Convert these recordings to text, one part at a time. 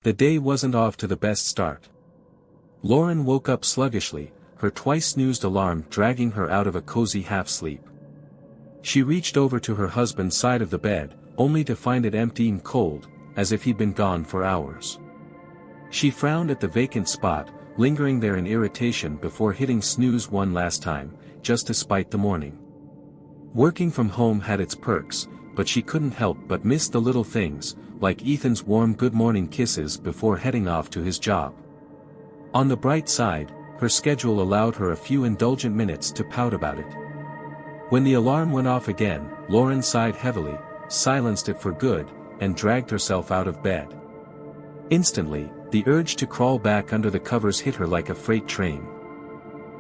The day wasn't off to the best start. Lauren woke up sluggishly, her twice-snoozed alarm dragging her out of a cozy half-sleep. She reached over to her husband's side of the bed, only to find it empty and cold, as if he'd been gone for hours. She frowned at the vacant spot, lingering there in irritation before hitting snooze one last time, just to spite the morning. Working from home had its perks, but she couldn't help but miss the little things, like Ethan's warm good morning kisses before heading off to his job. On the bright side, her schedule allowed her a few indulgent minutes to pout about it. When the alarm went off again, Lauren sighed heavily, silenced it for good, and dragged herself out of bed. Instantly, the urge to crawl back under the covers hit her like a freight train.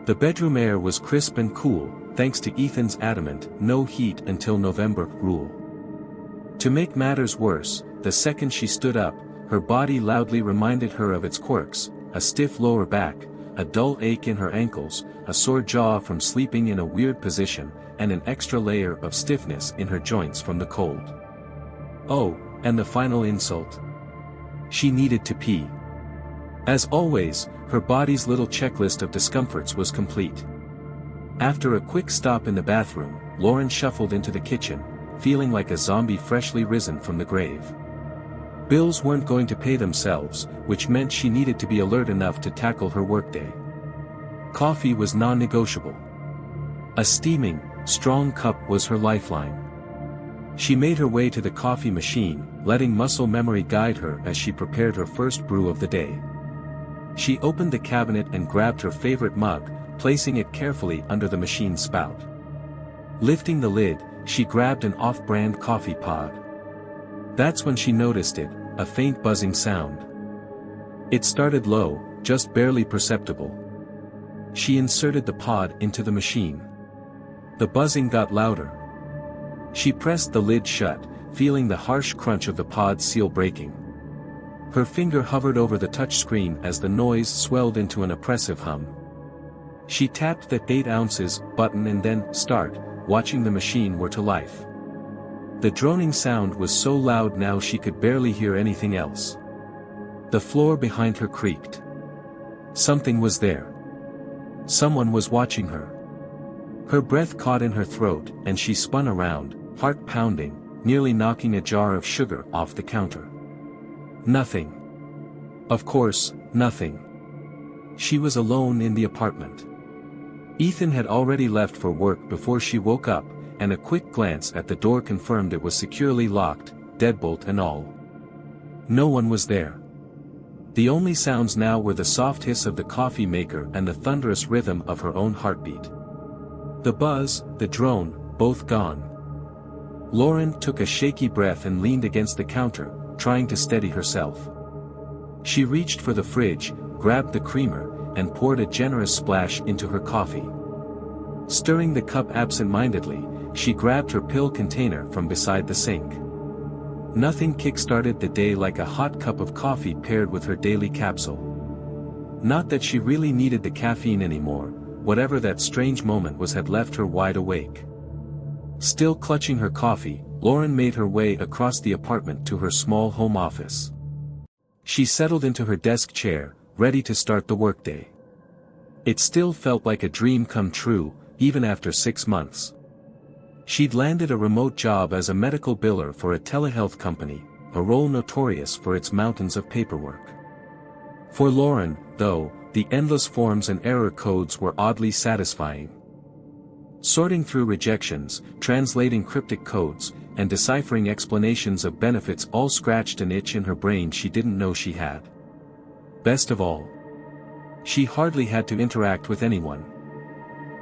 The bedroom air was crisp and cool, thanks to Ethan's adamant "no heat until November" rule. To make matters worse, the second she stood up, her body loudly reminded her of its quirks: a stiff lower back, a dull ache in her ankles, a sore jaw from sleeping in a weird position, and an extra layer of stiffness in her joints from the cold. Oh, and the final insult. She needed to pee. As always, her body's little checklist of discomforts was complete. After a quick stop in the bathroom, Lauren shuffled into the kitchen, feeling like a zombie freshly risen from the grave. Bills weren't going to pay themselves, which meant she needed to be alert enough to tackle her workday. Coffee was non-negotiable. A steaming, strong cup was her lifeline. She made her way to the coffee machine, letting muscle memory guide her as she prepared her first brew of the day. She opened the cabinet and grabbed her favorite mug, placing it carefully under the machine spout. Lifting the lid, she grabbed an off-brand coffee pod. That's when she noticed it, a faint buzzing sound. It started low, just barely perceptible. She inserted the pod into the machine. The buzzing got louder. She pressed the lid shut, feeling the harsh crunch of the pod seal breaking. Her finger hovered over the touchscreen as the noise swelled into an oppressive hum. She tapped the 8 ounces button and then start, watching the machine whir to life. The droning sound was so loud now she could barely hear anything else. The floor behind her creaked. Something was there. Someone was watching her. Her breath caught in her throat and she spun around, heart pounding, nearly knocking a jar of sugar off the counter. Nothing. Of course, nothing. She was alone in the apartment. Ethan had already left for work before she woke up, and a quick glance at the door confirmed it was securely locked, deadbolt and all. No one was there. The only sounds now were the soft hiss of the coffee maker and the thunderous rhythm of her own heartbeat. The buzz, the drone, both gone. Lauren took a shaky breath and leaned against the counter, trying to steady herself. She reached for the fridge, grabbed the creamer, and poured a generous splash into her coffee. Stirring the cup absent-mindedly, she grabbed her pill container from beside the sink. Nothing kick-started the day like a hot cup of coffee paired with her daily capsule. Not that she really needed the caffeine anymore, whatever that strange moment was had left her wide awake. Still clutching her coffee, Lauren made her way across the apartment to her small home office. She settled into her desk chair, ready to start the workday. It still felt like a dream come true, even after 6 months. She'd landed a remote job as a medical biller for a telehealth company, a role notorious for its mountains of paperwork. For Lauren, though, the endless forms and error codes were oddly satisfying. Sorting through rejections, translating cryptic codes, and deciphering explanations of benefits all scratched an itch in her brain she didn't know she had. Best of all, she hardly had to interact with anyone.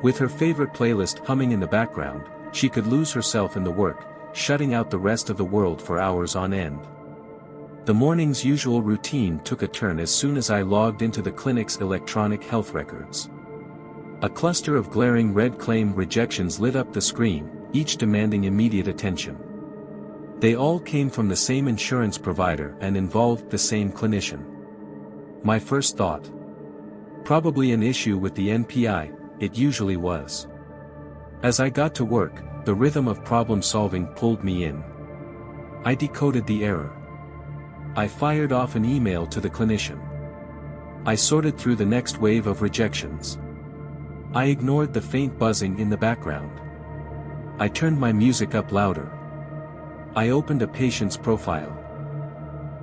With her favorite playlist humming in the background, she could lose herself in the work, shutting out the rest of the world for hours on end. The morning's usual routine took a turn as soon as I logged into the clinic's electronic health records. A cluster of glaring red claim rejections lit up the screen, each demanding immediate attention. They all came from the same insurance provider and involved the same clinician. My first thought. Probably an issue with the NPI, it usually was. As I got to work, the rhythm of problem-solving pulled me in. I decoded the error. I fired off an email to the clinician. I sorted through the next wave of rejections. I ignored the faint buzzing in the background. I turned my music up louder. I opened a patient's profile.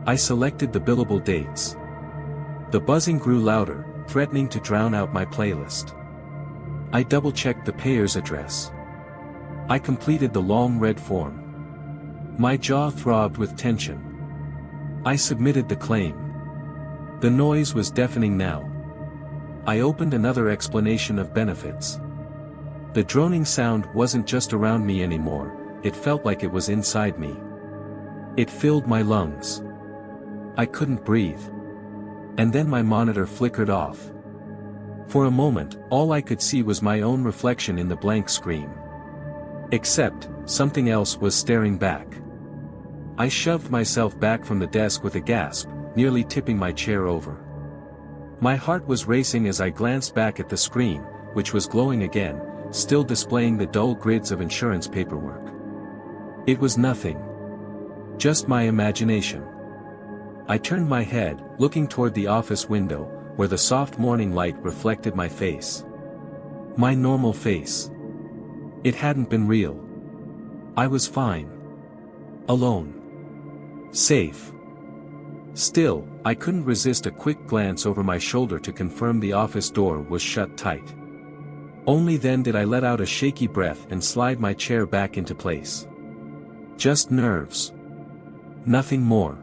I selected the billable dates. The buzzing grew louder, threatening to drown out my playlist. I double-checked the payer's address. I completed the long red form. My jaw throbbed with tension. I submitted the claim. The noise was deafening now. I opened another explanation of benefits. The droning sound wasn't just around me anymore, it felt like it was inside me. It filled my lungs. I couldn't breathe. And then my monitor flickered off. For a moment, all I could see was my own reflection in the blank screen. Except, something else was staring back. I shoved myself back from the desk with a gasp, nearly tipping my chair over. My heart was racing as I glanced back at the screen, which was glowing again, still displaying the dull grids of insurance paperwork. It was nothing. Just my imagination. I turned my head, looking toward the office window, where the soft morning light reflected my face. My normal face. It hadn't been real. I was fine. Alone. Safe. Still, I couldn't resist a quick glance over my shoulder to confirm the office door was shut tight. Only then did I let out a shaky breath and slide my chair back into place. Just nerves. Nothing more.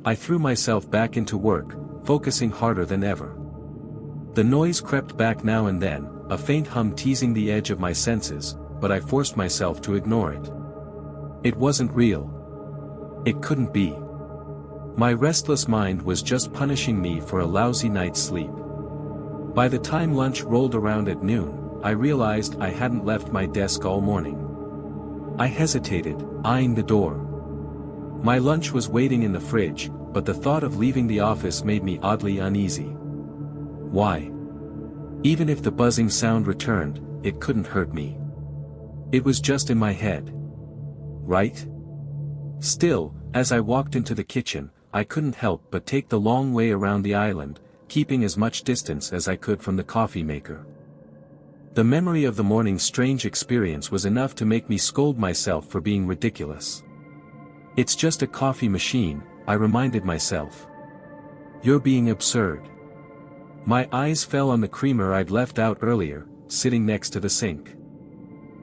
I threw myself back into work, focusing harder than ever. The noise crept back now and then, a faint hum teasing the edge of my senses, but I forced myself to ignore it. It wasn't real. It couldn't be. My restless mind was just punishing me for a lousy night's sleep. By the time lunch rolled around at noon, I realized I hadn't left my desk all morning. I hesitated, eyeing the door. My lunch was waiting in the fridge, but the thought of leaving the office made me oddly uneasy. Why? Even if the buzzing sound returned, it couldn't hurt me. It was just in my head. Right? Still, as I walked into the kitchen, I couldn't help but take the long way around the island, keeping as much distance as I could from the coffee maker. The memory of the morning's strange experience was enough to make me scold myself for being ridiculous. It's just a coffee machine, I reminded myself. You're being absurd. My eyes fell on the creamer I'd left out earlier, sitting next to the sink.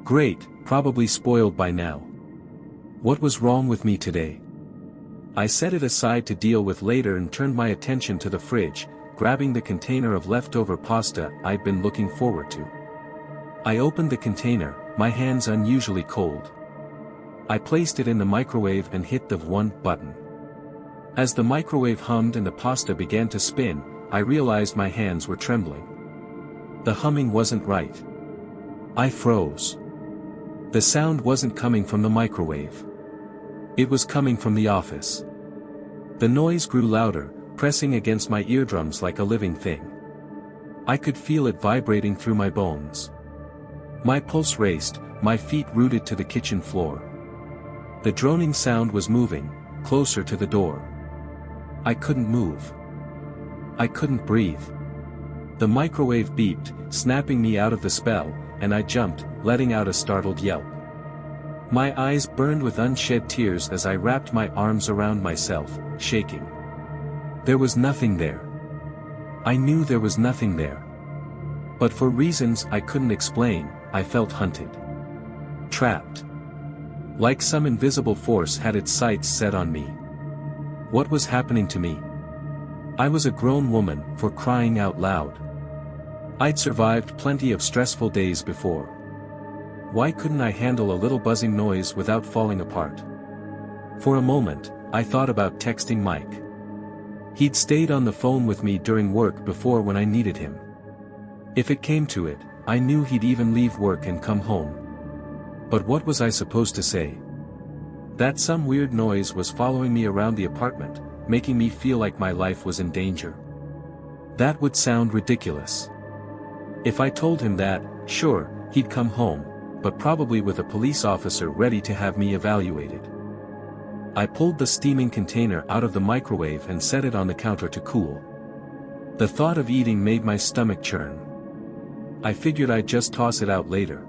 Great, probably spoiled by now. What was wrong with me today? I set it aside to deal with later and turned my attention to the fridge, grabbing the container of leftover pasta I'd been looking forward to. I opened the container, my hands unusually cold. I placed it in the microwave and hit the one button. As the microwave hummed and the pasta began to spin, I realized my hands were trembling. The humming wasn't right. I froze. The sound wasn't coming from the microwave. It was coming from the office. The noise grew louder, pressing against my eardrums like a living thing. I could feel it vibrating through my bones. My pulse raced, my feet rooted to the kitchen floor. The droning sound was moving, closer to the door. I couldn't move. I couldn't breathe. The microwave beeped, snapping me out of the spell, and I jumped, letting out a startled yelp. My eyes burned with unshed tears as I wrapped my arms around myself, shaking. There was nothing there. I knew there was nothing there. But for reasons I couldn't explain, I felt hunted. Trapped. Like some invisible force had its sights set on me. What was happening to me? I was a grown woman, for crying out loud. I'd survived plenty of stressful days before. Why couldn't I handle a little buzzing noise without falling apart? For a moment, I thought about texting Mike. He'd stayed on the phone with me during work before when I needed him. If it came to it, I knew he'd even leave work and come home. But what was I supposed to say? That some weird noise was following me around the apartment, making me feel like my life was in danger. That would sound ridiculous. If I told him that, sure, he'd come home, but probably with a police officer ready to have me evaluated. I pulled the steaming container out of the microwave and set it on the counter to cool. The thought of eating made my stomach churn. I figured I'd just toss it out later.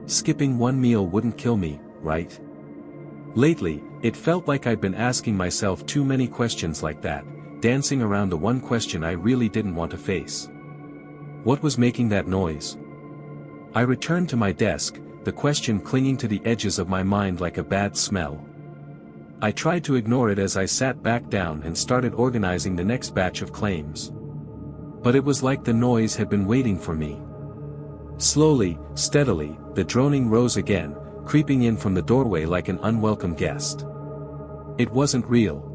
Skipping one meal wouldn't kill me, right? Lately, it felt like I'd been asking myself too many questions like that, dancing around the one question I really didn't want to face. What was making that noise? I returned to my desk, the question clinging to the edges of my mind like a bad smell. I tried to ignore it as I sat back down and started organizing the next batch of claims. But it was like the noise had been waiting for me. Slowly, steadily, the droning rose again, creeping in from the doorway like an unwelcome guest. It wasn't real.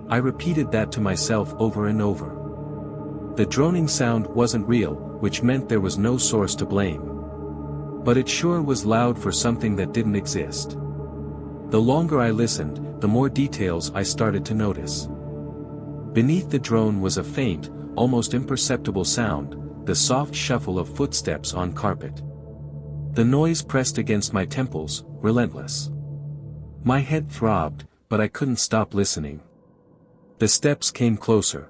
I repeated that to myself over and over. The droning sound wasn't real, which meant there was no source to blame. But it sure was loud for something that didn't exist. The longer I listened, the more details I started to notice. Beneath the drone was a faint, almost imperceptible sound, the soft shuffle of footsteps on carpet. The noise pressed against my temples, relentless. My head throbbed, but I couldn't stop listening. The steps came closer.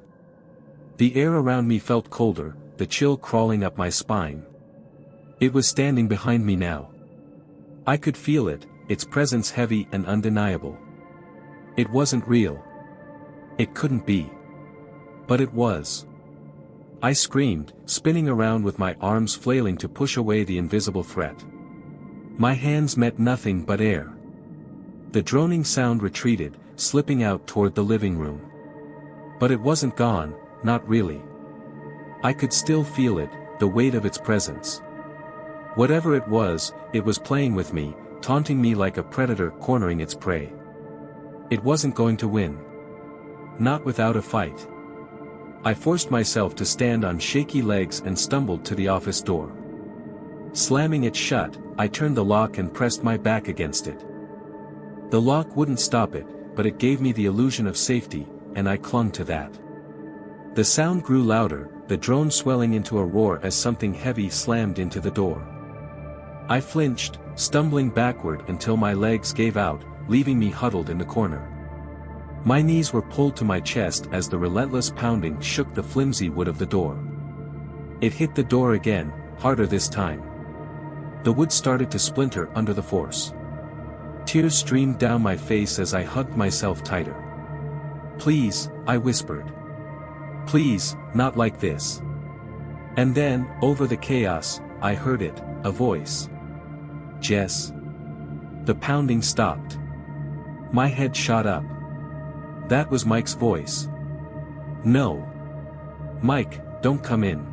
The air around me felt colder, the chill crawling up my spine. It was standing behind me now. I could feel it, its presence heavy and undeniable. It wasn't real. It couldn't be. But it was. I screamed, spinning around with my arms flailing to push away the invisible threat. My hands met nothing but air. The droning sound retreated, slipping out toward the living room. But it wasn't gone, not really. I could still feel it, the weight of its presence. Whatever it was playing with me, taunting me like a predator cornering its prey. It wasn't going to win. Not without a fight. I forced myself to stand on shaky legs and stumbled to the office door. Slamming it shut, I turned the lock and pressed my back against it. The lock wouldn't stop it, but it gave me the illusion of safety, and I clung to that. The sound grew louder, the drone swelling into a roar as something heavy slammed into the door. I flinched, stumbling backward until my legs gave out, leaving me huddled in the corner. My knees were pulled to my chest as the relentless pounding shook the flimsy wood of the door. It hit the door again, harder this time. The wood started to splinter under the force. Tears streamed down my face as I hugged myself tighter. "Please," I whispered. "Please, not like this." And then, over the chaos, I heard it, a voice. "Jess." The pounding stopped. My head shot up. That was Mike's voice. "No. Mike, don't come in."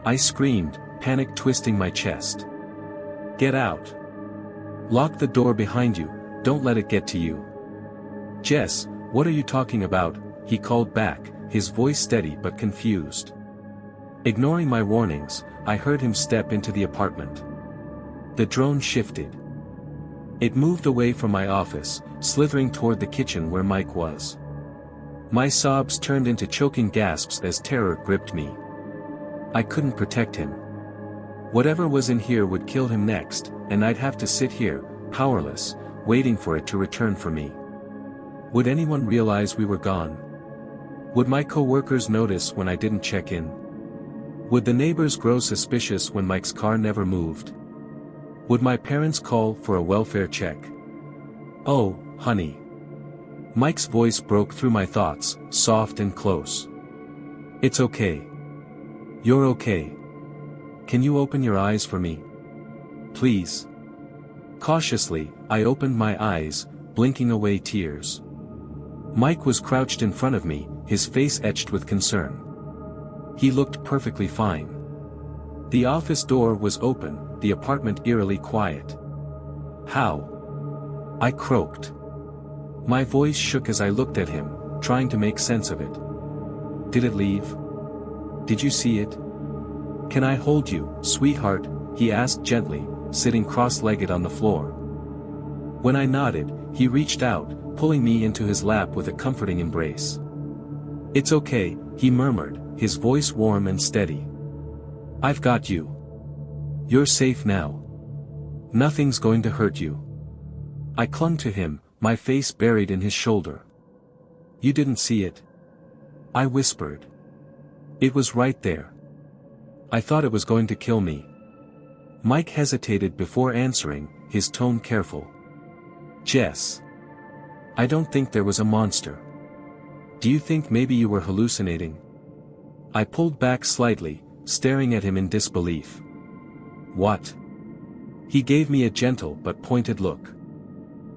I screamed, panic twisting my chest. "Get out. Lock the door behind you, don't let it get to you." "Jess, what are you talking about?" he called back, his voice steady but confused. Ignoring my warnings, I heard him step into the apartment. The drone shifted. It moved away from my office, slithering toward the kitchen where Mike was. My sobs turned into choking gasps as terror gripped me. I couldn't protect him. Whatever was in here would kill him next, and I'd have to sit here, powerless, waiting for it to return for me. Would anyone realize we were gone? Would my coworkers notice when I didn't check in? Would the neighbors grow suspicious when Mike's car never moved? Would my parents call for a welfare check? "Oh, honey." Mike's voice broke through my thoughts, soft and close. "It's okay. You're okay. Can you open your eyes for me? Please." Cautiously, I opened my eyes, blinking away tears. Mike was crouched in front of me, his face etched with concern. He looked perfectly fine. The office door was open, the apartment eerily quiet. "How?" I croaked. My voice shook as I looked at him, trying to make sense of it. "Did it leave? Did you see it? Can I hold you, sweetheart?" he asked gently, sitting cross-legged on the floor. When I nodded, he reached out, pulling me into his lap with a comforting embrace. "It's okay," he murmured, his voice warm and steady. "I've got you. You're safe now. Nothing's going to hurt you." I clung to him, my face buried in his shoulder. "You didn't see it?" I whispered. "It was right there. I thought it was going to kill me." Mike hesitated before answering, his tone careful. "Jess. I don't think there was a monster. Do you think maybe you were hallucinating?" I pulled back slightly, staring at him in disbelief. "What?" He gave me a gentle but pointed look.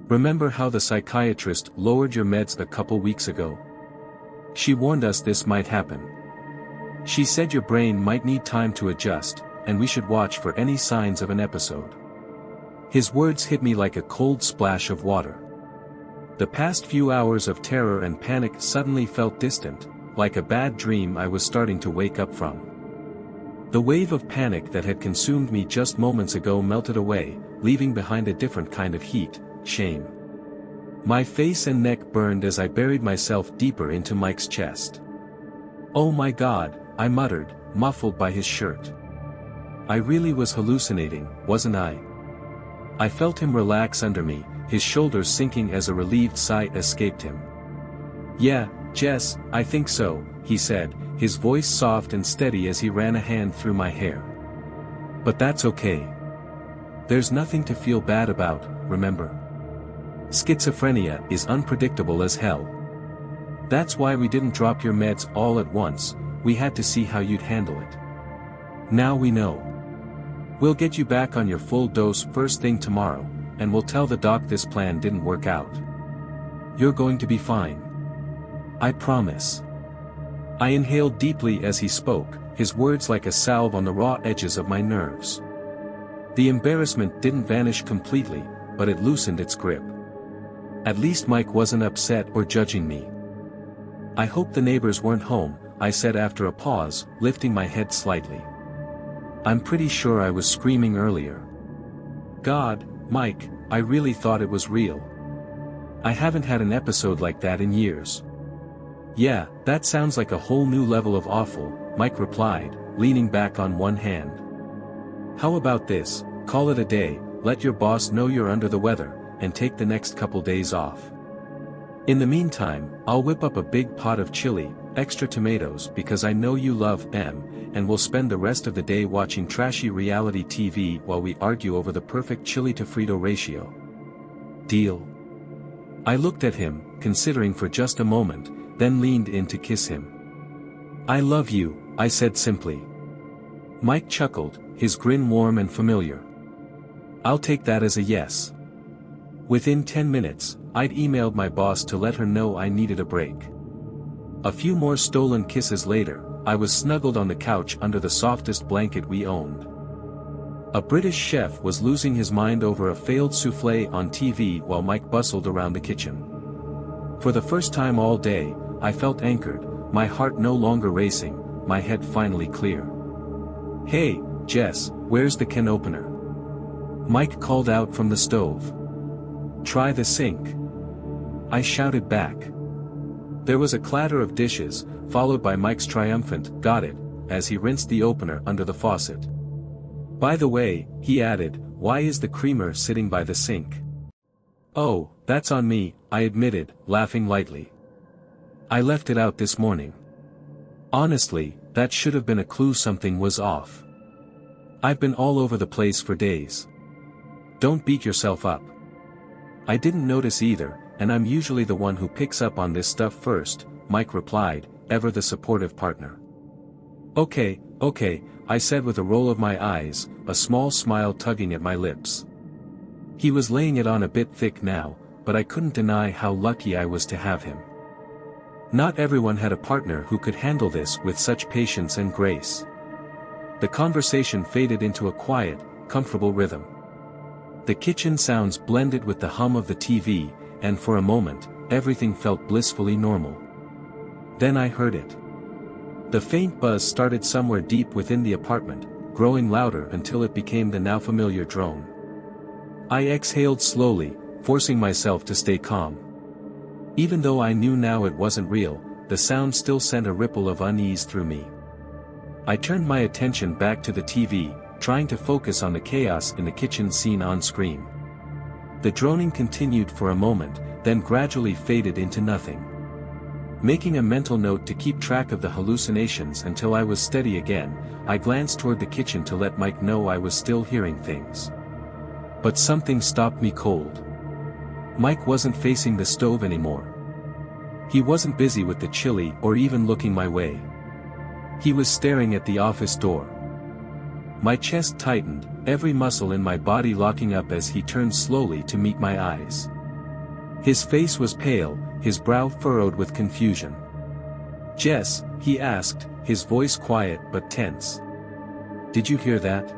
"Remember how the psychiatrist lowered your meds a couple weeks ago? She warned us this might happen. She said your brain might need time to adjust, and we should watch for any signs of an episode." His words hit me like a cold splash of water. The past few hours of terror and panic suddenly felt distant, like a bad dream I was starting to wake up from. The wave of panic that had consumed me just moments ago melted away, leaving behind a different kind of heat, shame. My face and neck burned as I buried myself deeper into Mike's chest. "Oh my God," I muttered, muffled by his shirt. I really was hallucinating, wasn't I? I felt him relax under me, his shoulders sinking as a relieved sigh escaped him. "Yeah, Jess, I think so," he said, his voice soft and steady as he ran a hand through my hair. "But that's okay. There's nothing to feel bad about, remember? Schizophrenia is unpredictable as hell. That's why we didn't drop your meds all at once, we had to see how you'd handle it. Now we know. We'll get you back on your full dose first thing tomorrow, and we'll tell the doc this plan didn't work out. You're going to be fine. I promise." I inhaled deeply as he spoke, his words like a salve on the raw edges of my nerves. The embarrassment didn't vanish completely, but it loosened its grip. At least Mike wasn't upset or judging me. "I hope the neighbors weren't home," I said after a pause, lifting my head slightly. "I'm pretty sure I was screaming earlier. God, Mike, I really thought it was real. I haven't had an episode like that in years." "Yeah, that sounds like a whole new level of awful," Mike replied, leaning back on one hand. "How about this, call it a day, let your boss know you're under the weather, and take the next couple days off. In the meantime, I'll whip up a big pot of chili, extra tomatoes because I know you love them, and we'll spend the rest of the day watching trashy reality TV while we argue over the perfect chili to Frito ratio. Deal?" I looked at him, considering for just a moment, then leaned in to kiss him. "I love you," I said simply. Mike chuckled, his grin warm and familiar. "I'll take that as a yes." Within 10 minutes, I'd emailed my boss to let her know I needed a break. A few more stolen kisses later, I was snuggled on the couch under the softest blanket we owned. A British chef was losing his mind over a failed soufflé on TV while Mike bustled around the kitchen. For the first time all day, I felt anchored, my heart no longer racing, my head finally clear. "Hey, Jess, where's the can opener?" Mike called out from the stove. "Try the sink." I shouted back. There was a clatter of dishes, followed by Mike's triumphant, "Got it," as he rinsed the opener under the faucet. "By the way," he added, "why is the creamer sitting by the sink?" "Oh, that's on me," I admitted, laughing lightly. "I left it out this morning. Honestly, that should have been a clue something was off. I've been all over the place for days. Don't beat yourself up. I didn't notice either, and I'm usually the one who picks up on this stuff first," Mike replied, ever the supportive partner. Okay, I said with a roll of my eyes, a small smile tugging at my lips. He was laying it on a bit thick now, but I couldn't deny how lucky I was to have him. Not everyone had a partner who could handle this with such patience and grace. The conversation faded into a quiet, comfortable rhythm. The kitchen sounds blended with the hum of the TV, and for a moment, everything felt blissfully normal. Then I heard it. The faint buzz started somewhere deep within the apartment, growing louder until it became the now familiar drone. I exhaled slowly, forcing myself to stay calm. Even though I knew now it wasn't real, the sound still sent a ripple of unease through me. I turned my attention back to the TV, trying to focus on the chaos in the kitchen scene on screen. The droning continued for a moment, then gradually faded into nothing. Making a mental note to keep track of the hallucinations until I was steady again, I glanced toward the kitchen to let Mike know I was still hearing things. But something stopped me cold. Mike wasn't facing the stove anymore. He wasn't busy with the chili or even looking my way. He was staring at the office door. My chest tightened, every muscle in my body locking up as he turned slowly to meet my eyes. His face was pale, his brow furrowed with confusion. "Jess," he asked, his voice quiet but tense. "Did you hear that?"